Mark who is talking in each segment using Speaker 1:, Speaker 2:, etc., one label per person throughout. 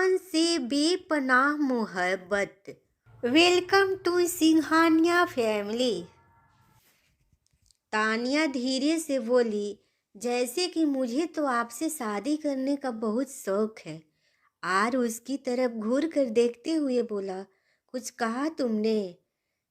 Speaker 1: वेदांत से बेपनाह मोहब्बत। Welcome to Singhania family. Tania धीरे से बोली, जैसे कि मुझे तो आपसे शादी करने का बहुत शौक है। आर उसकी तरफ घूर कर देखते हुए बोला, कुछ कहा तुमने?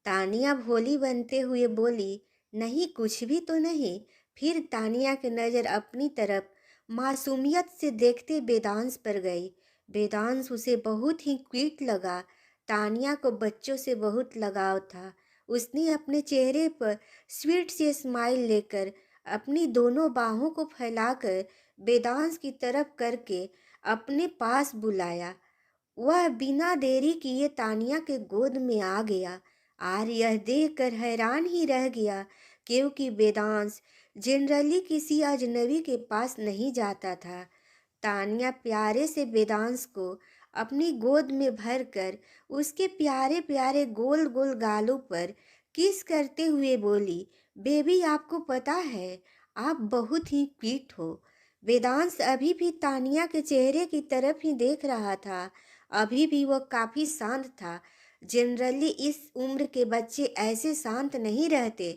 Speaker 1: तानिया भोली बनते हुए बोली, नहीं कुछ भी तो नहीं। फिर तानिया की नज़र अपनी तरफ मासूमियत से देखते वेदांश पर गई। वेदांश उसे बहुत ही क्यूट लगा। तानिया को बच्चों से बहुत लगाव था। उसने अपने चेहरे पर स्वीट सी स्माइल लेकर अपनी दोनों बाहों को फैलाकर वेदांश की तरफ करके अपने पास बुलाया। वह बिना देरी किए तानिया के गोद में आ गया। आर्य यह देखकर हैरान ही रह गया, क्योंकि वेदांश जनरली किसी अजनबी के पास नहीं जाता था। तानिया प्यारे से वेदांश को अपनी गोद में भरकर उसके प्यारे प्यारे गोल गोल गालों पर किस करते हुए बोली, बेबी आपको पता है आप बहुत ही क्यूट हो। वेदांश अभी भी तानिया के चेहरे की तरफ ही देख रहा था। अभी भी वह काफ़ी शांत था। जनरली इस उम्र के बच्चे ऐसे शांत नहीं रहते।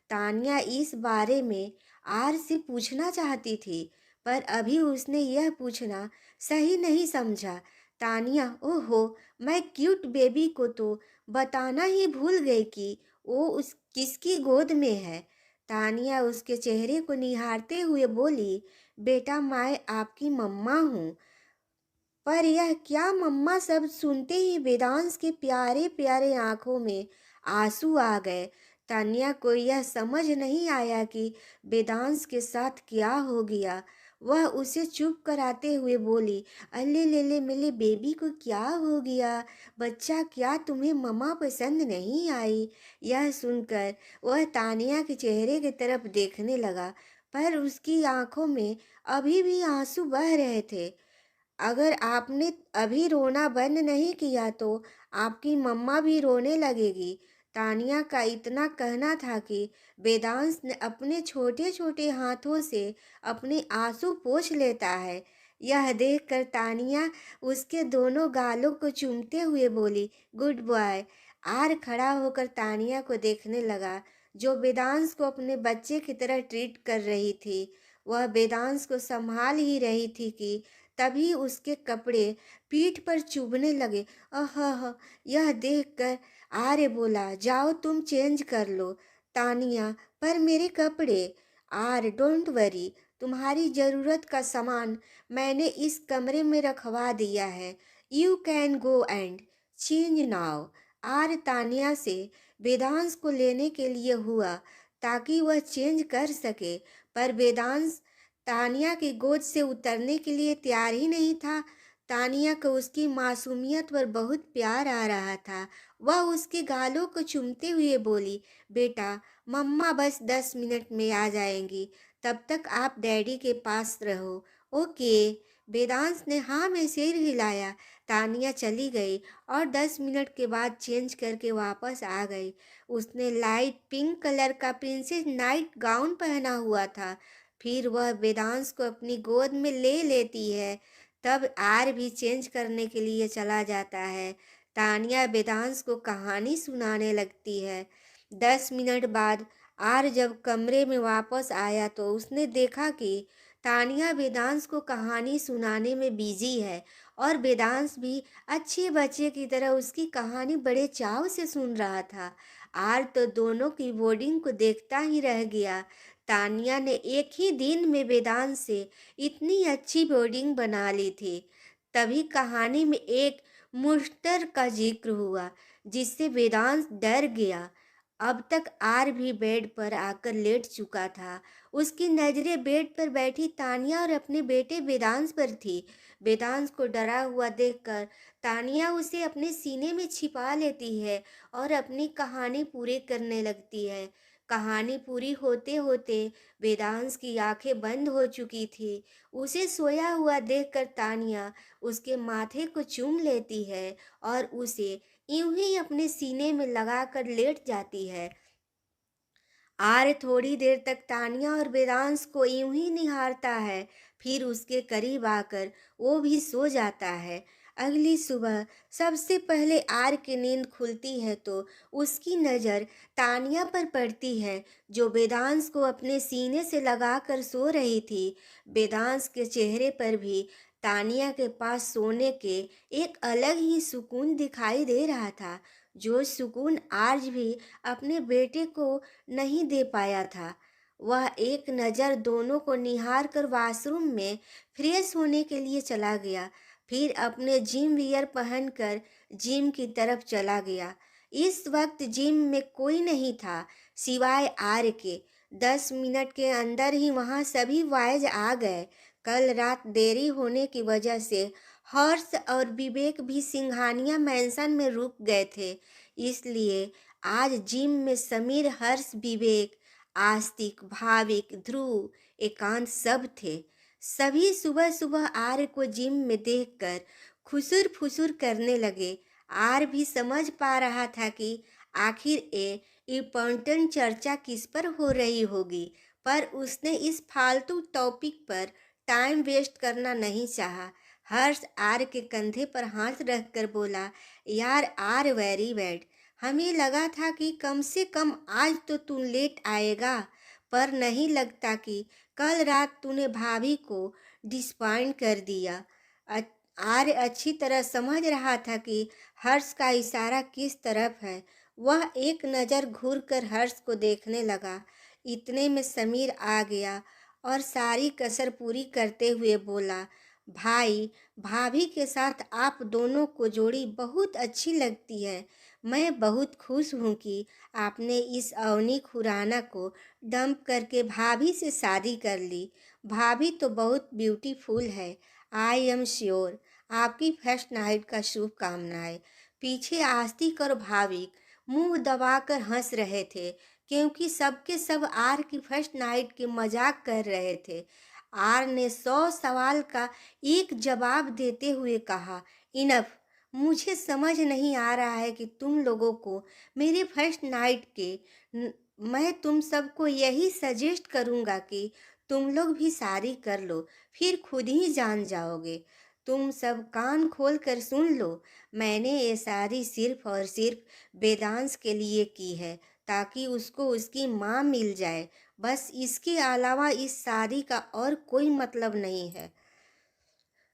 Speaker 1: तानिया इस बारे में आर से पूछना चाहती थी, पर अभी उसने यह पूछना सही नहीं समझा। तानिया, ओहो, मैं क्यूट बेबी को तो बताना ही भूल गई कि वो उस किसकी गोद में है। तानिया उसके चेहरे को निहारते हुए बोली, बेटा मैं आपकी मम्मा हूँ। पर यह क्या मम्मा शब्द सुनते ही वेदांश के प्यारे प्यारे आंखों में आंसू आ गए। तान्या को यह समझ नहीं आया कि वेदांश के साथ क्या हो गया। वह उसे चुप कराते हुए बोली, अल्ले ले ले मेरे बेबी को क्या हो गया? बच्चा, क्या तुम्हें मम्मा पसंद नहीं आई? यह सुनकर वह तानिया के चेहरे की तरफ देखने लगा, पर उसकी आंखों में अभी भी आंसू बह रहे थे। अगर आपने अभी रोना बंद नहीं किया तो आपकी मम्मा भी रोने लगेगी। तानिया का इतना कहना था कि वेदांश ने अपने छोटे छोटे हाथों से अपने आंसू पोंछ लेता है। यह देखकर तानिया उसके दोनों गालों को चूमते हुए बोली, गुड बॉय। आर खड़ा होकर तानिया को देखने लगा, जो वेदांश को अपने बच्चे की तरह ट्रीट कर रही थी। वह वेदांश को संभाल ही रही थी कि तभी उसके कपड़े पीठ पर चुभने लगे। अह, यह देखकर आर्य बोला, जाओ तुम चेंज कर लो। तानिया, पर मेरे कपड़े? आर्य, डोंट वरी, तुम्हारी ज़रूरत का सामान मैंने इस कमरे में रखवा दिया है। You can go and change now. Arya Tania से वेदांश को लेने के लिए हुआ ताकि वह चेंज कर सके, पर वेदांश तानिया की गोद से उतरने के लिए तैयार ही नहीं था। तानिया को उसकी मासूमियत पर बहुत प्यार आ रहा था। वह उसके गालों को चूमते हुए बोली, बेटा मम्मा बस 10 मिनट में आ जाएंगी, तब तक आप डैडी के पास रहो। ओके। वेदांश ने हाँ में सिर हिलाया। तानिया चली गई और 10 मिनट के बाद चेंज करके वापस आ गई। उसने लाइट पिंक कलर का प्रिंसेस नाइट गाउन पहना हुआ था। फिर वह वेदांश को अपनी गोद में ले लेती है। तब आर भी चेंज करने के लिए चला जाता है। तानिया वेदांश को कहानी सुनाने लगती है। 10 मिनट बाद आर जब कमरे में वापस आया तो उसने देखा कि तानिया वेदांश को कहानी सुनाने में बिजी है, और वेदांश भी अच्छे बच्चे की तरह उसकी कहानी बड़े चाव से सुन रहा था। आर तो दोनों की बोर्डिंग को देखता ही रह गया। तानिया ने एक ही दिन में वेदांश से इतनी अच्छी बोर्डिंग बना ली थी। तभी कहानी में एक मुश्तर का जिक्र हुआ, जिससे वेदांश डर गया। अब तक आर भी बेड पर आकर लेट चुका था। उसकी नज़रें बेड पर बैठी तानिया और अपने बेटे वेदांश पर थी। वेदांश को डरा हुआ देखकर तानिया उसे अपने सीने में छिपा लेती है और अपनी कहानी पूरी करने लगती है। कहानी पूरी होते होते वेदांश की आंखें बंद हो चुकी थी। उसे सोया हुआ देखकर तानिया उसके माथे को चूम लेती है और उसे यूं ही अपने सीने में लगाकर लेट जाती है। आर्य थोड़ी देर तक तानिया और वेदांश को यूं ही निहारता है, फिर उसके करीब आकर वो भी सो जाता है। अगली सुबह सबसे पहले आर की नींद खुलती है तो उसकी नज़र तानिया पर पड़ती है, जो वेदांश को अपने सीने से लगाकर सो रही थी। वेदांश के चेहरे पर भी तानिया के पास सोने के एक अलग ही सुकून दिखाई दे रहा था, जो सुकून आज भी अपने बेटे को नहीं दे पाया था। वह एक नज़र दोनों को निहार कर वॉशरूम में फ्रेश होने के लिए चला गया, फिर अपने जिम वियर पहनकर जिम की तरफ चला गया। इस वक्त जिम में कोई नहीं था सिवाय आर्य के। 10 मिनट के अंदर ही वहाँ सभी बॉयज आ गए। कल रात देरी होने की वजह से हर्ष और विवेक भी सिंघानिया मैंसन में रुक गए थे, इसलिए आज जिम में समीर, हर्ष, विवेक, आस्तिक, भाविक, ध्रुव, एकांत सब थे। सभी सुबह सुबह आर्य को जिम में देखकर खुसुर फुसुर करने लगे। आर्य भी समझ पा रहा था कि आखिर ये इम्पोर्टेंट चर्चा किस पर हो रही होगी, पर उसने इस फालतू टॉपिक पर टाइम वेस्ट करना नहीं चाहा। हर्ष आर्य के कंधे पर हाथ रखकर बोला, यार आर्य वेरी बैड। हमें लगा था कि कम से कम आज तो तू लेट आएगा, पर नहीं लगता कि कल रात तूने भाभी को डिसपॉइंट कर दिया। आर्य अच्छी तरह समझ रहा था कि हर्ष का इशारा किस तरफ है। वह एक नज़र घूर कर हर्ष को देखने लगा। इतने में समीर आ गया और सारी कसर पूरी करते हुए बोला, भाई भाभी के साथ आप दोनों को जोड़ी बहुत अच्छी लगती है। मैं बहुत खुश हूँ कि आपने इस अवनी खुराना को डंप करके भाभी से शादी कर ली। भाभी तो बहुत ब्यूटीफुल है। I am sure. आपकी फर्स्ट नाइट का शुभकामनाएं। पीछे आस्तिक और भाविक मुंह दबाकर हंस रहे थे, क्योंकि सबके सब आर की फर्स्ट नाइट के मजाक कर रहे थे। आर ने 100 सवाल का एक जवाब देते हुए कहा, इनफ। मुझे समझ नहीं आ रहा है कि तुम लोगों को मेरे फर्स्ट नाइट के मैं तुम सबको यही सजेस्ट करूँगा कि तुम लोग भी शादी कर लो, फिर खुद ही जान जाओगे। तुम सब कान खोल कर सुन लो। मैंने ये शादी सिर्फ और सिर्फ वेदांश के लिए की है, ताकि उसको उसकी माँ मिल जाए। बस इसके अलावा इस शादी का और कोई मतलब नहीं है।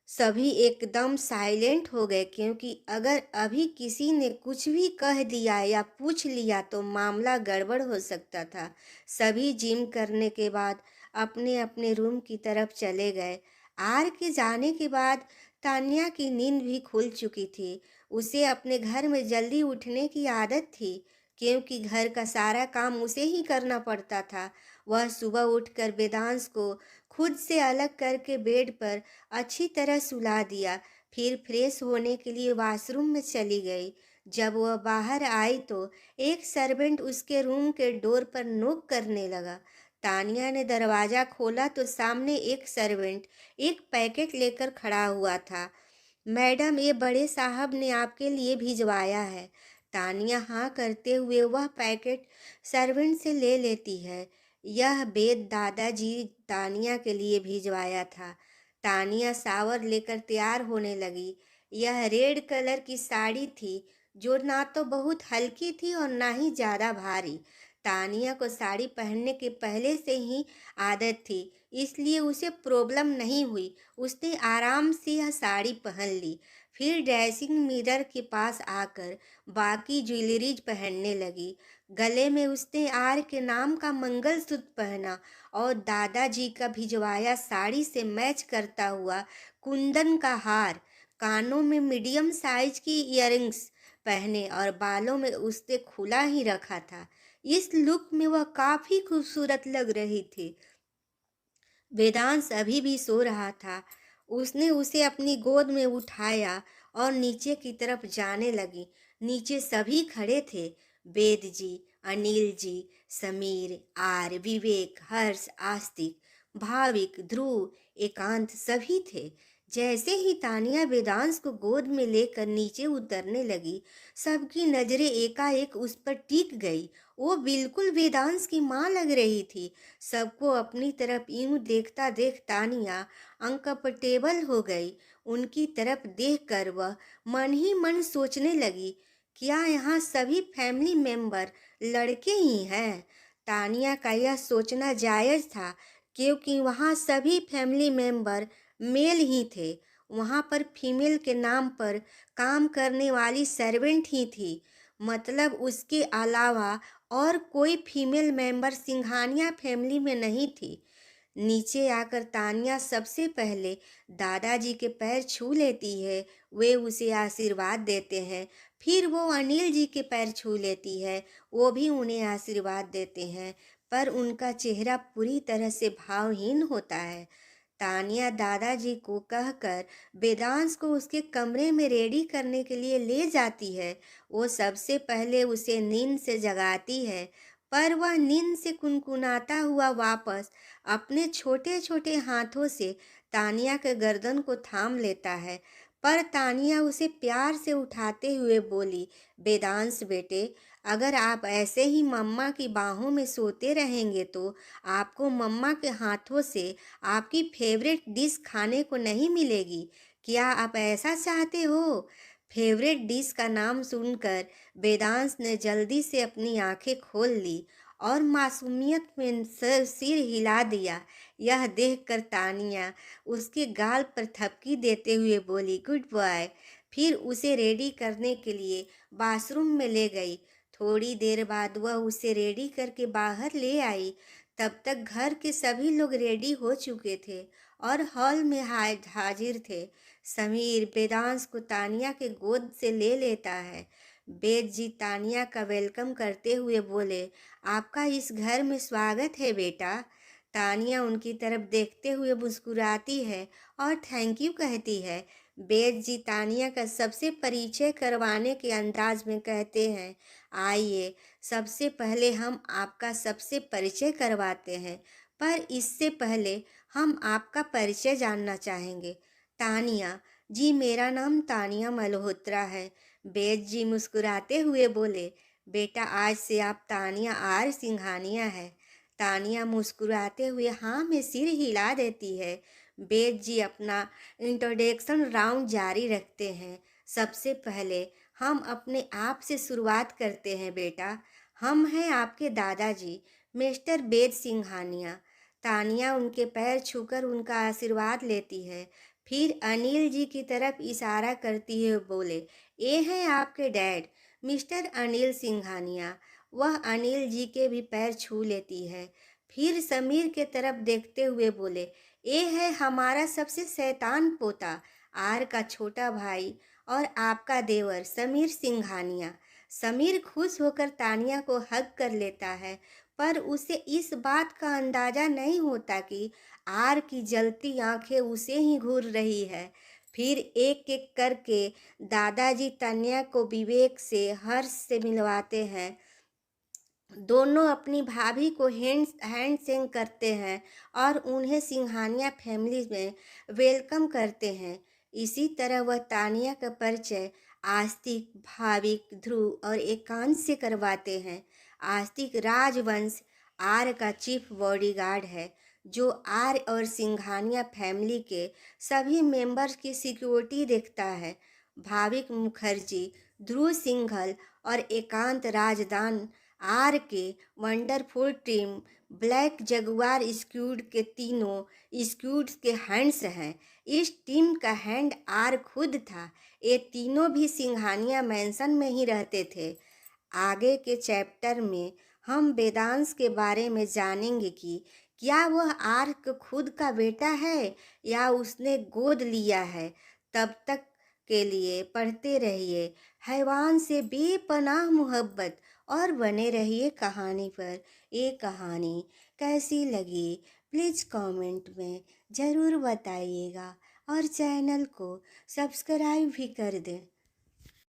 Speaker 1: सभी एकदम साइलेंट हो गए, क्योंकि अगर अभी किसी ने कुछ भी कह दिया या पूछ लिया तो मामला गड़बड़ हो सकता था। सभी जिम करने के बाद अपने अपने रूम की तरफ चले गए। आर के जाने के बाद तान्या की नींद भी खुल चुकी थी। उसे अपने घर में जल्दी उठने की आदत थी, क्योंकि घर का सारा काम उसे ही करना पड़ता था। वह सुबह उठकर वेदांश को खुद से अलग करके बेड पर अच्छी तरह सुला दिया, फिर फ्रेश होने के लिए वॉशरूम में चली गई। जब वह बाहर आई तो एक सर्वेंट उसके रूम के डोर पर नॉक करने लगा। तानिया ने दरवाज़ा खोला तो सामने एक सर्वेंट एक पैकेट लेकर खड़ा हुआ था। मैडम, ये बड़े साहब ने आपके लिए भिजवाया है। तानिया हाँ करते हुए वह पैकेट सर्वेंट से ले लेती है। यह बेद दादाजी तानिया के लिए भिजवाया था। तानिया शावर लेकर तैयार होने लगी। यह रेड कलर की साड़ी थी, जो ना तो बहुत हल्की थी और ना ही ज़्यादा भारी। तानिया को साड़ी पहनने के पहले से ही आदत थी, इसलिए उसे प्रॉब्लम नहीं हुई। उसने आराम से यह साड़ी पहन ली, फिर ड्रेसिंग मिरर के पास आकर बाकी ज्वेलरीज पहनने लगी। गले में उसने आर के नाम का मंगलसूत्र पहना और दादाजी का भिजवाया साड़ी से मैच करता हुआ कुंदन का हार, कानों में मीडियम साइज की इयररिंग्स पहने और बालों में उसने खुला ही रखा था। इस लुक में वह काफ़ी खूबसूरत लग रही थी। वेदांश अभी भी सो रहा था। उसने उसे अपनी गोद में उठाया और नीचे की तरफ जाने लगी। नीचे सभी खड़े थे, वेद जी, अनिल जी, समीर, आर, विवेक, हर्ष, आस्तिक, भाविक, ध्रुव, एकांत सभी थे। जैसे ही तानिया वेदांश को गोद में लेकर नीचे उतरने लगी, सबकी नजरें एकाएक उस पर टिक गई। वो बिल्कुल वेदांश की माँ लग रही थी। सबको अपनी तरफ यूं देखता देख तानिया अनकंफर्टेबल हो गई। उनकी तरफ देखकर वह मन ही मन सोचने लगी, क्या यहाँ सभी फैमिली मेंबर लड़के ही हैं? तानिया का यह सोचना जायज था, क्योंकि वहाँ सभी फैमिली मेंबर मेल ही थे। वहाँ पर फीमेल के नाम पर काम करने वाली सर्वेंट ही थी, मतलब उसके अलावा और कोई फीमेल मेंबर सिंघानिया फैमिली में नहीं थी। नीचे आकर तानिया सबसे पहले दादाजी के पैर छू लेती है। वे उसे आशीर्वाद देते हैं। फिर वो अनिल जी के पैर छू लेती है, वो भी उन्हें आशीर्वाद देते हैं, पर उनका चेहरा पूरी तरह से भावहीन होता है। तानिया दादाजी को कहकर वेदांश को उसके कमरे में रेडी करने के लिए ले जाती है। वो सबसे पहले उसे नींद से जगाती है, पर वह नींद से कुनकुनाता हुआ वापस अपने छोटे छोटे हाथों से तानिया के गर्दन को थाम लेता है। पर तानिया उसे प्यार से उठाते हुए बोली, वेदांश बेटे, अगर आप ऐसे ही मम्मा की बाहों में सोते रहेंगे तो आपको मम्मा के हाथों से आपकी फेवरेट डिश खाने को नहीं मिलेगी। क्या आप ऐसा चाहते हो? फेवरेट डिश का नाम सुनकर वेदांश ने जल्दी से अपनी आंखें खोल ली और मासूमियत में सिर हिला दिया। यह देखकर तानिया उसके गाल पर थपकी देते हुए बोली, गुड बॉय। फिर उसे रेडी करने के लिए बाथरूम में ले गई। थोड़ी देर बाद वह उसे रेडी करके बाहर ले आई। तब तक घर के सभी लोग रेडी हो चुके थे और हॉल में हाजिर थे। समीर वेदांश को तानिया के गोद से ले लेता है। बेद जी तानिया का वेलकम करते हुए बोले, आपका इस घर में स्वागत है बेटा। तानिया उनकी तरफ देखते हुए मुस्कुराती है और थैंक यू कहती है। बेद जी तानिया का सबसे परिचय करवाने के अंदाज में कहते हैं, आइए सबसे पहले हम आपका सबसे परिचय करवाते हैं, पर इससे पहले हम आपका परिचय जानना चाहेंगे। तानिया जी, मेरा नाम तानिया मल्होत्रा है। बेद जी मुस्कुराते हुए बोले, बेटा आज से आप तानिया आर सिंघानिया है। तानिया मुस्कुराते हुए हाँ में सिर हिला देती है। बेद जी अपना इंट्रोडक्शन राउंड जारी रखते हैं। सबसे पहले हम अपने आप से शुरुआत करते हैं बेटा। हम हैं आपके दादाजी, मिस्टर बेद सिंघानिया। तानिया उनके पैर छूकर उनका आशीर्वाद लेती है। फिर अनिल जी की तरफ इशारा करती है, बोले, ये हैं आपके डैड, मिस्टर अनिल सिंघानिया। वह अनिल जी के भी पैर छू लेती है। फिर समीर के तरफ देखते हुए बोले, ये है हमारा सबसे शैतान पोता, आर का छोटा भाई और आपका देवर समीर सिंघानिया। समीर खुश होकर तानिया को हग कर लेता है, पर उसे इस बात का अंदाजा नहीं होता कि आर की जलती आंखें उसे ही घूर रही है। फिर एक एक करके दादाजी तानिया को विवेक से हर्ष से मिलवाते हैं। दोनों अपनी भाभी को हैंडशेक करते हैं और उन्हें सिंघानिया फैमिली में वेलकम करते हैं। इसी तरह वह तानिया का परिचय आस्तिक, भाविक, ध्रुव और एकांत से करवाते हैं। आस्तिक राजवंश आर का चीफ बॉडीगार्ड है, जो आर और सिंघानिया फैमिली के सभी मेंबर्स की सिक्योरिटी देखता है। भाविक मुखर्जी, ध्रुव सिंघल और एकांत राजदान आर के wonderful team black Jaguar squad के तीनों स्क्वाड्स के हैंड्स हैं। इस टीम का हैंड आर खुद था। ये तीनों भी सिंघानिया मैंसन में ही रहते थे। आगे के चैप्टर में हम वेदांश के बारे में जानेंगे कि क्या वह आर खुद का बेटा है या उसने गोद लिया है। तब तक के लिए पढ़ते रहिए हैवान से बेपनाह मोहब्बत और बने रहिए कहानी पर। ये कहानी कैसी लगी प्लीज़ कमेंट में ज़रूर बताइएगा और चैनल को सब्सक्राइब भी कर दें।